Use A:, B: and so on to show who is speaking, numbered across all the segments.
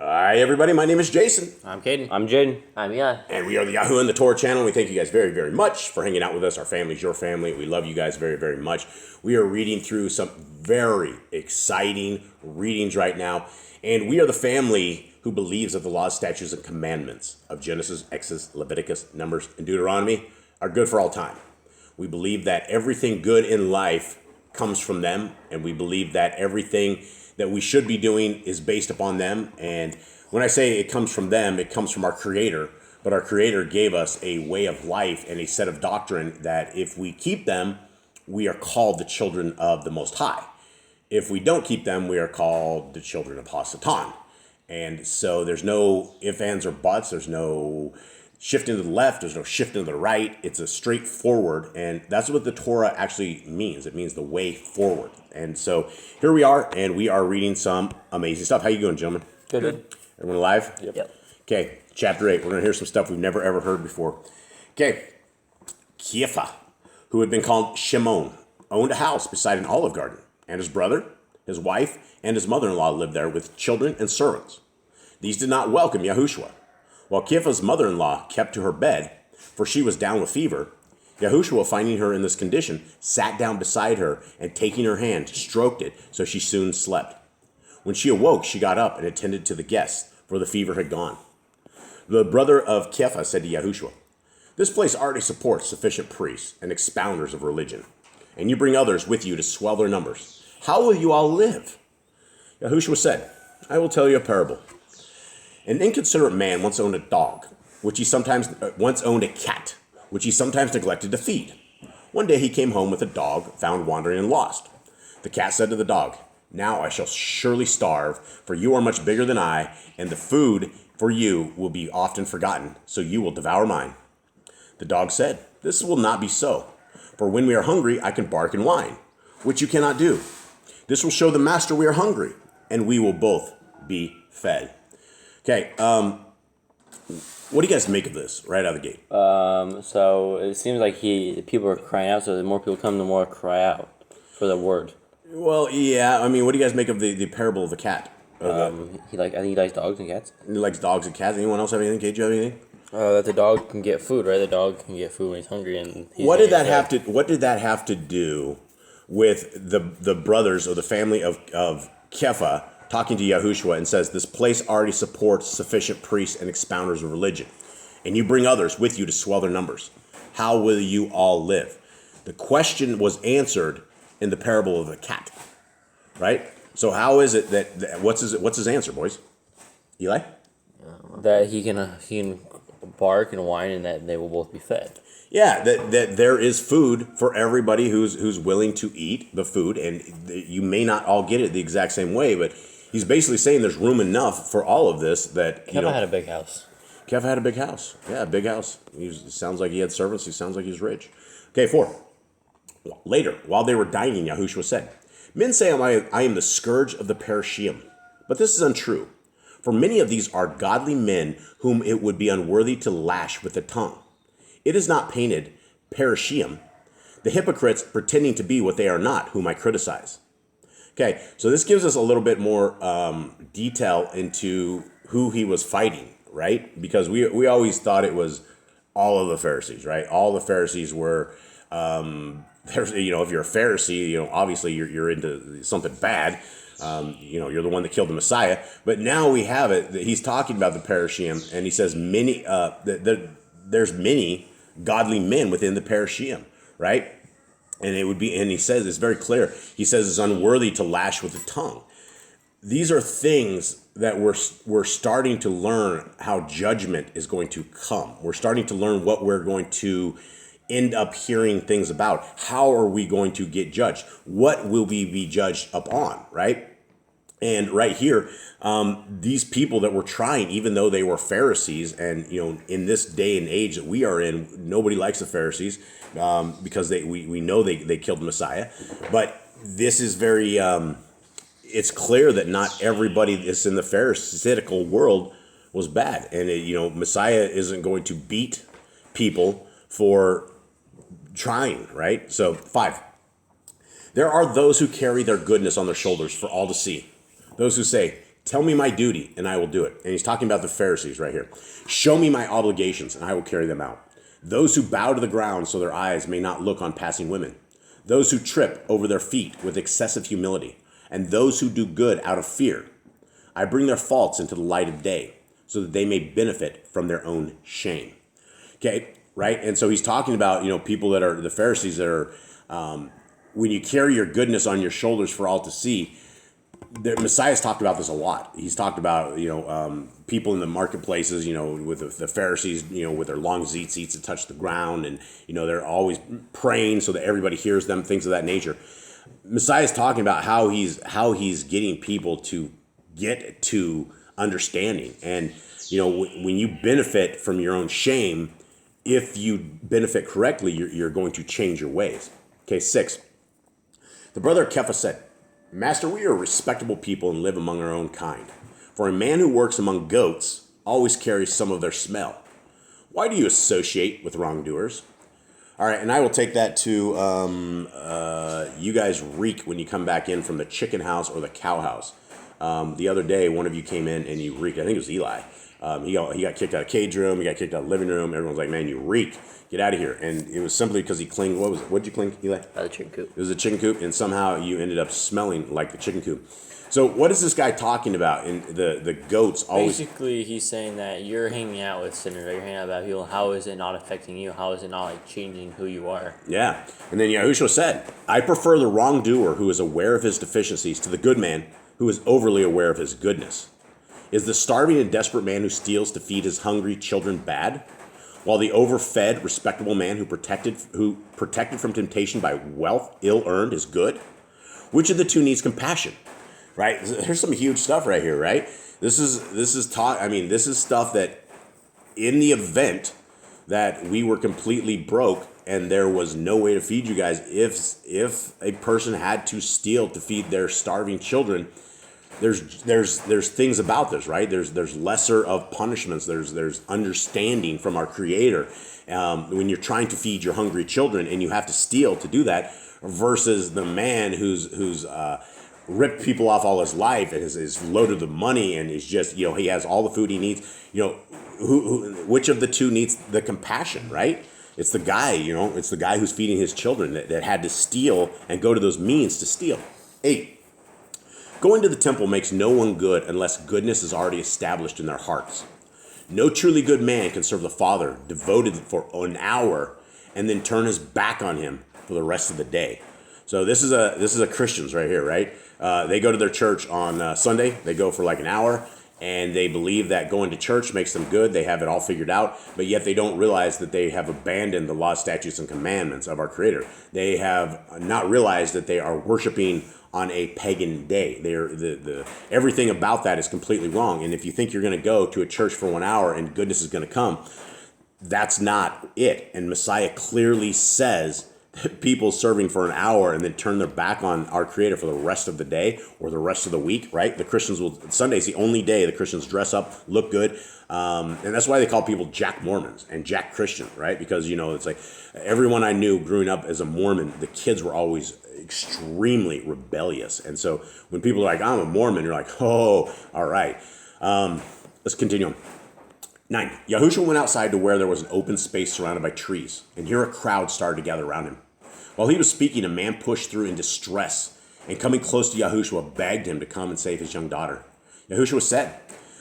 A: Hi, everybody. My name is Jason.
B: I'm Caden.
C: I'm Jaden.
B: I'm Eli.
A: And we are the YHWH and the Torah channel. We thank you guys very, very much for hanging out with us. Our family is your family. We love you guys very, very much. We are reading through some very exciting readings right now. And we are the family who believes that the laws, statutes, and commandments of Genesis, Exodus, Leviticus, Numbers, and Deuteronomy are good for all time. We believe that everything good in life comes from them. And we believe that everything that we should be doing is based upon them. And when I say it comes from them, it comes from our Creator. But our Creator gave us a way of life and a set of doctrine that if we keep them, we are called the children of the Most High. If we don't keep them, we are called the children of Hasatan. And so there's no ifs, ands, or buts. There's no shifting to the left. There's no shifting to the right. It's a straightforward. And that's what the Torah actually means. It means the way forward. And so here we are, and we are reading some amazing stuff. How you doing, gentlemen?
B: Good.
A: Everyone alive?
B: Yep.
A: Okay, chapter 8. We're going to hear some stuff we've never, ever heard before. Okay, Kepha, who had been called Shimon, owned a house beside an olive garden, and his brother, his wife, and his mother-in-law lived there with children and servants. These did not welcome YHWH. While Kepha's mother-in-law kept to her bed, for she was down with fever, YHWH, finding her in this condition, sat down beside her and taking her hand, stroked it, so she soon slept. When she awoke, she got up and attended to the guests, for the fever had gone. The brother of Kepha said to YHWH, "This place already supports sufficient priests and expounders of religion, and you bring others with you to swell their numbers. How will you all live?" YHWH said, "I will tell you a parable. An inconsiderate man once owned a cat, which he sometimes neglected to feed. One day he came home with a dog found wandering and lost. The cat said to the dog, 'Now I shall surely starve, for you are much bigger than I, and the food for you will be often forgotten, so you will devour mine.' The dog said, 'This will not be so, for when we are hungry I can bark and whine, which you cannot do. This will show the master we are hungry, and we will both be fed.'" Okay, what do you guys make of this right out of the gate?
C: So it seems like people are crying out, so the more people come, the more cry out for the word.
A: Well, yeah, I mean, what do you guys make of the parable of the cat?
C: I think he likes dogs and cats.
A: He likes dogs and cats. Anyone else have anything? Kate, do you have anything?
C: That the dog can get food, right? The dog can get food when he's hungry, and
A: What did that have to do with the brothers or the family of Kepha talking to YHWH and says, "This place already supports sufficient priests and expounders of religion, and you bring others with you to swell their numbers. How will you all live?" The question was answered in the parable of the cat, right? So how is it that what's his answer, boys? Eli?
C: That he can bark and whine, and that they will both be fed.
A: Yeah, that there is food for everybody who's willing to eat the food, and you may not all get it the exact same way, but he's basically saying there's room enough for all of this that
C: Kepha had a big house.
A: Kepha had a big house. Yeah, a big house. Sounds like he had servants. He sounds like he's rich. Okay, 4. Later, while they were dining, YHWH said, "Men say I am the scourge of the Perishim, but this is untrue. For many of these are godly men whom it would be unworthy to lash with the tongue. It is not painted Perishim, the hypocrites pretending to be what they are not, whom I criticize." Okay, so this gives us a little bit more detail into who he was fighting, right? Because we always thought it was all of the Pharisees, right? All the Pharisees were, if you're a Pharisee, obviously you're into something bad. You're the one that killed the Messiah. But now we have it that he's talking about the Perishim, and he says there's many godly men within the Perishim, right? And he says it's very clear. He says it's unworthy to lash with the tongue. These are things that we're starting to learn how judgment is going to come. We're starting to learn what we're going to end up hearing things about. How are we going to get judged? What will we be judged upon, right? And right here, these people that were trying, even though they were Pharisees, and in this day and age that we are in, nobody likes the Pharisees because we know they killed the Messiah. But this is very, it's clear that not everybody that's in the Pharisaical world was bad, and Messiah isn't going to beat people for trying, right? So 5. There are those who carry their goodness on their shoulders for all to see. Those who say, Tell me my duty, and I will do it. And he's talking about the Pharisees right here. Show me my obligations, and I will carry them out. Those who bow to the ground so their eyes may not look on passing women. Those who trip over their feet with excessive humility. And those who do good out of fear. I bring their faults into the light of day, so that they may benefit from their own shame. Okay, right? And so he's talking about, people that are the Pharisees that are, when you carry your goodness on your shoulders for all to see. The Messiah's talked about this a lot. He's talked about, people in the marketplaces, with the Pharisees, with their long tzitzits that touch the ground, and, they're always praying so that everybody hears them, things of that nature. Messiah's talking about how he's getting people to get to understanding. And, when you benefit from your own shame, if you benefit correctly, you're going to change your ways. Okay, 6. The brother of Kepha said, Master, we are respectable people and live among our own kind. For a man who works among goats always carries some of their smell. Why do you associate with wrongdoers? All right, and I will take that to you guys reek when you come back in from the chicken house or the cow house. The other day, one of you came in and you reeked. I think it was Eli. He got kicked out of cage room. He got kicked out of the living room. Everyone's like, man, you reek. Get out of here. And it was simply because he clinged. What was it? What did you cling, Eli?
C: The chicken coop.
A: It was a chicken coop, and somehow you ended up smelling like the chicken coop. So what is this guy talking about? In the goats always...
C: Basically, he's saying that you're hanging out with sinners, right? You're hanging out with people. How is it not affecting you? How is it not changing who you are?
A: Yeah. And then YHWH said, I prefer the wrongdoer who is aware of his deficiencies to the good man who is overly aware of his goodness. Is the starving and desperate man who steals to feed his hungry children bad? While the overfed, respectable man who protected from temptation by wealth ill-earned is good? Which of the two needs compassion? Right? There's some huge stuff right here, right? This is stuff that in the event that we were completely broke and there was no way to feed you guys, if a person had to steal to feed their starving children, there's things about this, right? There's lesser of punishments. There's understanding from our Creator when you're trying to feed your hungry children and you have to steal to do that, versus the man who's ripped people off all his life and is loaded with money and is just, he has all the food he needs. Which of the two needs the compassion, right? It's the guy, it's the guy who's feeding his children that had to steal and go to those means to steal. 8. Going to the temple makes no one good unless goodness is already established in their hearts. No truly good man can serve the Father devoted for an hour and then turn his back on him for the rest of the day. So this is a Christians right here, right? They go to their church on Sunday. They go for like an hour, and they believe that going to church makes them good. They have it all figured out, but yet they don't realize that they have abandoned the law, statutes, and commandments of our Creator. They have not realized that they are worshiping on a pagan day. Everything about that is completely wrong. And if you think you're going to go to a church for 1 hour and goodness is going to come, that's not it. And Messiah clearly says that people serving for an hour and then turn their back on our Creator for the rest of the day or the rest of the week, right? The Christians Sunday's the only day the Christians dress up, look good. And that's why they call people Jack Mormons and Jack Christian, right? Because, it's like everyone I knew growing up as a Mormon, the kids were always extremely rebellious. And so when people are like, I'm a Mormon, you're like, oh, all right. Let's continue on. 9. YHWH went outside to where there was an open space surrounded by trees, and here a crowd started to gather around him. While he was speaking, a man pushed through in distress, and coming close to YHWH begged him to come and save his young daughter. YHWH said,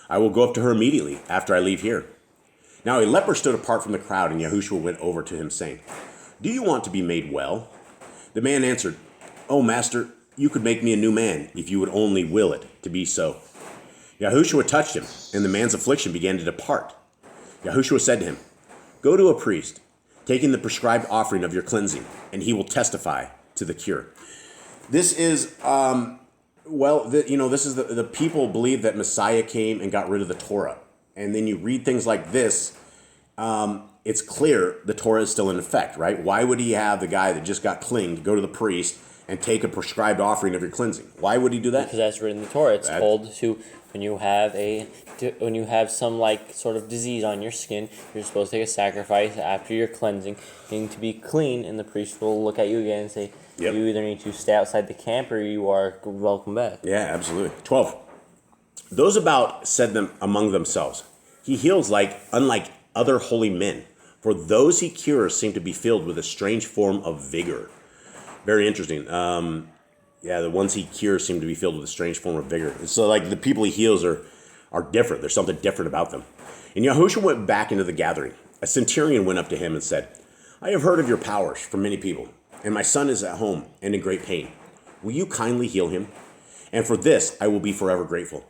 A: I will go up to her immediately after I leave here. Now a leper stood apart from the crowd, and YHWH went over to him, saying, Do you want to be made well? The man answered, Oh, Master, you could make me a new man if you would only will it to be so. YHWH touched him, and the man's affliction began to depart. YHWH said to him, Go to a priest, taking the prescribed offering of your cleansing, and he will testify to the cure. This is, this is the people believe that Messiah came and got rid of the Torah. And then you read things like this, it's clear the Torah is still in effect, right? Why would he have the guy that just got cleaned go to the priest and take a prescribed offering of your cleansing? Why would he do that?
C: Because that's written in the Torah. It's told to when you have some like sort of disease on your skin, you're supposed to take a sacrifice after your cleansing. You need to be clean, and the priest will look at you again and say, You either need to stay outside the camp or you are welcome back.
A: Yeah, absolutely. 12. Those about said them among themselves, he heals unlike other holy men, for those he cures seem to be filled with a strange form of vigor. Very interesting. The ones he cures seem to be filled with a strange form of vigor. So like the people he heals are different. There's something different about them. And Yahushua went back into the gathering. A centurion went up to him and said, I have heard of your powers from many people, and my son is at home and in great pain. Will you kindly heal him? And for this I will be forever grateful.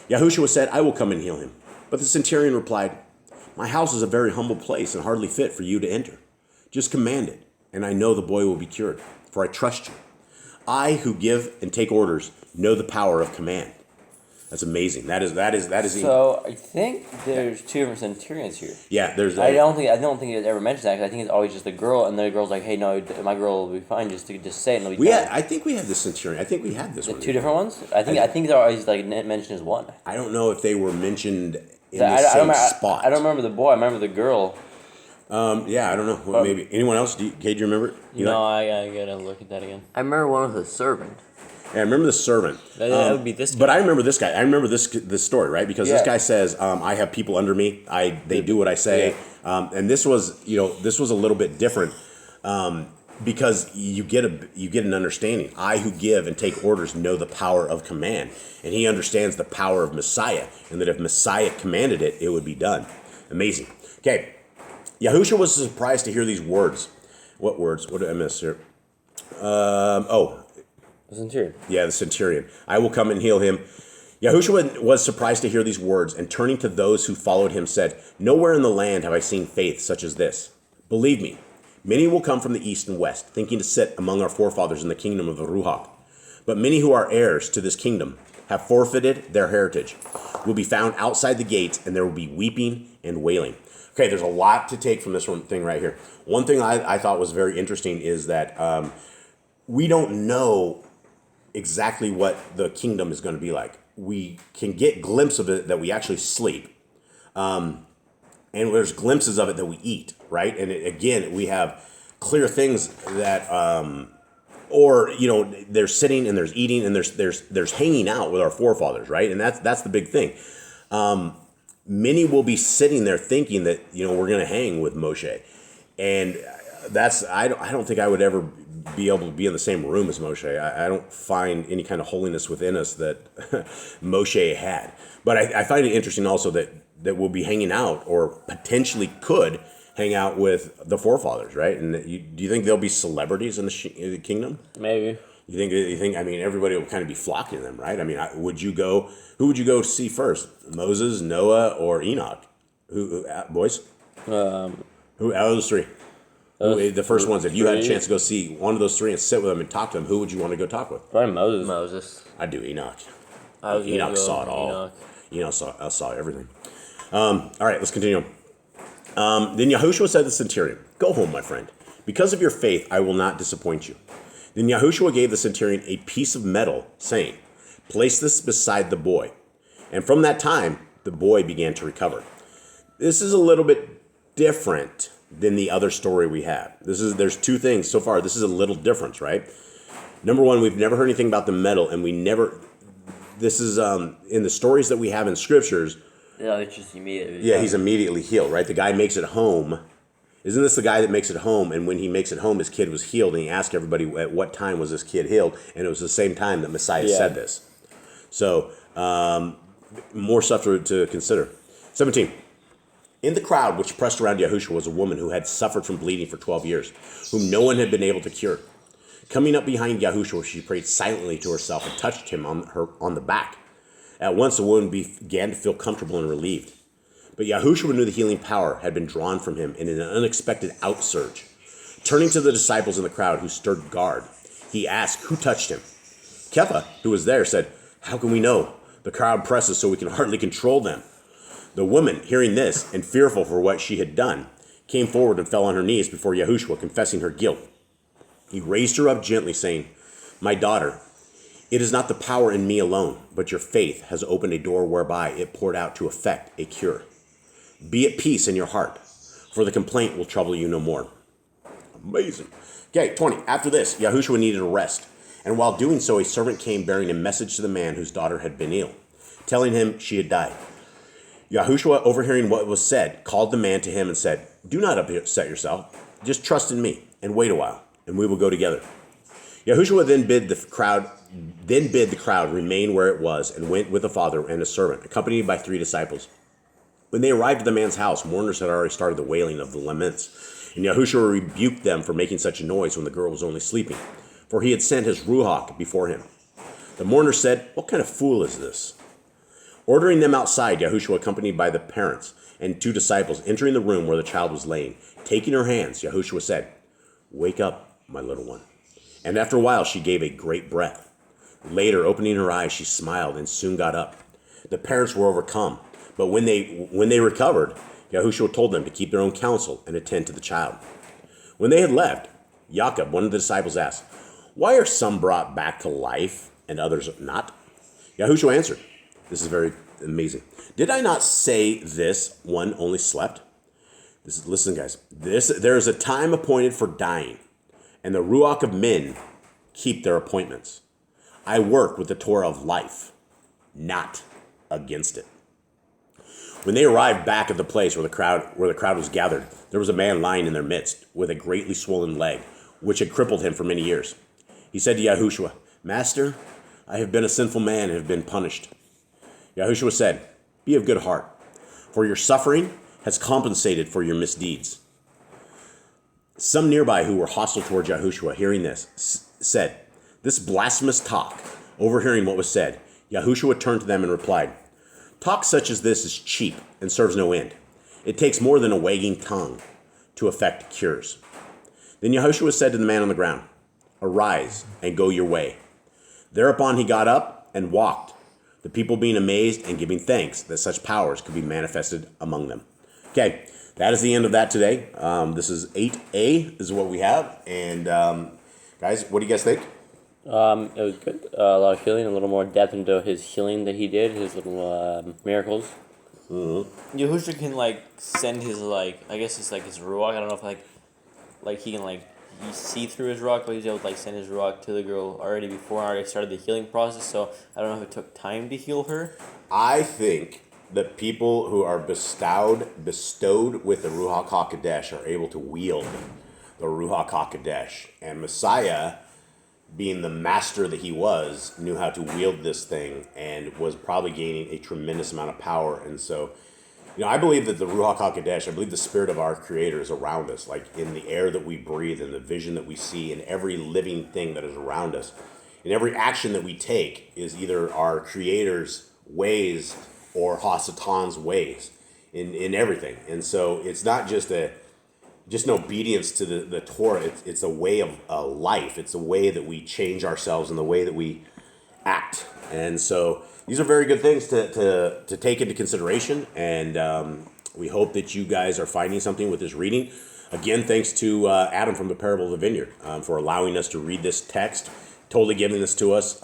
A: Yahushua said, I will come and heal him. But the centurion replied, my house is a very humble place and hardly fit for you to enter. Just command it, and I know the boy will be cured, for I trust you. I who give and take orders know the power of command. That's amazing. That is.
C: So I think there's two different centurions here.
A: Yeah, there's.
C: I don't think it ever mentions that, because I think it's always just the girl, and the girl's like, "Hey, no, my girl will be fine. Just say it, and it'll be fine."
A: I think we had the centurion. I think we had this one.
C: Two different ones. I think they're always like mentioned as one.
A: I don't know if they were mentioned in the same spot.
C: I don't remember the boy. I remember the girl.
A: Yeah, I don't know. Well, maybe anyone else? Kate, do you remember it?
C: No, I gotta look at that again.
B: I remember one with a servant.
A: Yeah, I remember the servant.
C: That would be this guy.
A: But I remember this guy. I remember this story, right? Because this guy says, "I have people under me. They do what I say." Yeah. And this was a little bit different because you get an understanding. I who give and take orders know the power of command, and he understands the power of Messiah, and that if Messiah commanded it, it would be done. Amazing. Okay, Yahushua was surprised to hear these words. What words? What did I miss here?
C: The centurion.
A: Yeah, the centurion. I will come and heal him. Yahushua was surprised to hear these words, and turning to those who followed him said, nowhere in the land have I seen faith such as this. Believe me, many will come from the east and west, thinking to sit among our forefathers in the kingdom of the Ruach. But many who are heirs to this kingdom have forfeited their heritage, will be found outside the gates, and there will be weeping and wailing. Okay, there's a lot to take from this one thing right here. One thing I thought was very interesting is that we don't know exactly what the kingdom is going to be like. We can get glimpses of it that we actually sleep. And there's glimpses of it that we eat, right? And again, we have clear things that, there's sitting and there's eating and there's hanging out with our forefathers, right? And that's the big thing. Many will be sitting there thinking that, we're going to hang with Moshe. And I don't think I would ever be able to be in the same room as Moshe. I don't find any kind of holiness within us that Moshe had. But I find it interesting also that we'll be hanging out, or potentially could hang out with the forefathers, right? And do you think there'll be celebrities in the kingdom?
C: Maybe.
A: You think? I mean, everybody will kind of be flocking them, right? I mean, who would you go see first? Moses, Noah, or Enoch? Who boys? Who out of those three? The first ones, if you had a chance to go see one of those three and sit with them and talk to them, who would you want to go talk with?
C: Probably Moses.
A: I'd do Enoch.
C: Enoch
A: saw it all. Enoch saw everything. All right, let's continue. Then Yahushua said to the centurion, go home, my friend. Because of your faith, I will not disappoint you. Then Yahushua gave the centurion a piece of metal, saying, place this beside the boy. And from that time, the boy began to recover. This is a little bit different than the other story we have. There's two things so far. This is a little difference, right? Number one, we've never heard anything about the metal, and this is in the stories that we have in scriptures.
B: No, it's just immediately.
A: Yeah, he's immediately healed, right? The guy makes it home. Isn't this the guy that makes it home? And when he makes it home, his kid was healed, and he asked everybody at what time was this kid healed, and it was the same time that Messiah said this. So, more stuff to consider. 17. In the crowd which pressed around Yahushua was a woman who had suffered from bleeding for 12 years, whom no one had been able to cure. Coming up behind Yahushua, she prayed silently to herself and touched him on the back. At once the woman began to feel comfortable and relieved. But Yahushua knew the healing power had been drawn from him in an unexpected outsurge. Turning to the disciples in the crowd who stood guard, he asked, who touched him? Kepha, who was there, said, how can we know? The crowd presses so we can hardly control them. The woman, hearing this and fearful for what she had done, came forward and fell on her knees before Yahushua, confessing her guilt. He raised her up gently, saying, my daughter, it is not the power in me alone, but your faith has opened a door whereby it poured out to effect a cure. Be at peace in your heart, for the complaint will trouble you no more. Amazing. Okay, 20. After this, Yahushua needed a rest, and while doing so, a servant came bearing a message to the man whose daughter had been ill. telling him she had died. YHWH, overhearing what was said, called the man to him and said, "Do not upset yourself. Just trust in me and wait a while, and we will go together." YHWH then bid the crowd remain where it was, and went with the father and his servant, accompanied by 3 disciples. When they arrived at the man's house, mourners had already started the wailing of the laments, and YHWH rebuked them for making such a noise when the girl was only sleeping, for he had sent his Ruach before him. The mourners said, "What kind of fool is this?" Ordering them outside, YHWH, accompanied by the parents and 2 disciples, entering the room where the child was laying, taking her hands, YHWH said, "Wake up, my little one." And after a while, she gave a great breath. Later, opening her eyes, she smiled and soon got up. The parents were overcome, but when they recovered, YHWH told them to keep their own counsel and attend to the child. When they had left, Jacob, one of the disciples, asked, "Why are some brought back to life and others not?" YHWH answered, this is very amazing. "Did I not say this one only slept?" Listen, guys. There is a time appointed for dying, and the Ruach of men keep their appointments. I work with the Torah of life, not against it. When they arrived back at the place where the crowd was gathered, there was a man lying in their midst with a greatly swollen leg, which had crippled him for many years. He said to YHWH, "Master, I have been a sinful man and have been punished." YHWH said, "Be of good heart, for your suffering has compensated for your misdeeds." Some nearby who were hostile towards YHWH, hearing this, said, "This blasphemous talk." Overhearing what was said, YHWH turned to them and replied, "Talk such as this is cheap and serves no end. It takes more than a wagging tongue to effect cures." Then YHWH said to the man on the ground, "Arise and go your way." Thereupon he got up and walked, the people being amazed and giving thanks that such powers could be manifested among them. Okay, that is the end of that today. This is 8a is what we have. And guys, what do you guys think?
C: It was good. A lot of healing, a little more depth into his healing that he did, his little miracles.
A: Mm-hmm.
C: YHWH can send his I guess it's his ruach. I don't know if he can you see through his ruach, but he's able to send his ruach to the girl already started the healing process. So I don't know if it took time to heal her.
A: I think that people who are bestowed with the Ruach HaKodesh are able to wield the Ruach HaKodesh, and Messiah, being the master that he was, knew how to wield this thing and was probably gaining a tremendous amount of power. And so, I believe that the Ruach HaKodesh, I believe the spirit of our Creator is around us, like in the air that we breathe, in the vision that we see, in every living thing that is around us. And every action that we take is either our Creator's ways or Hasatan's ways in everything. And so it's not just an obedience to the Torah. It's a way of life. It's a way that we change ourselves and the way that we act. And so these are very good things to take into consideration. And we hope that you guys are finding something with this reading. Again, thanks to Adam from the Parable of the Vineyard for allowing us to read this text, totally giving this to us.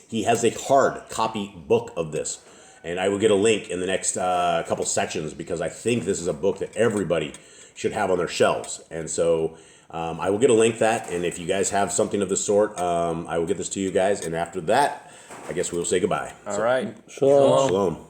A: He has a hard copy book of this. And I will get a link in the next couple sections, because I think this is a book that everybody should have on their shelves. And so I will get a link that, and if you guys have something of this sort, I will get this to you guys. And after that, I guess we will say goodbye.
C: All right.
B: Shalom.
A: Shalom.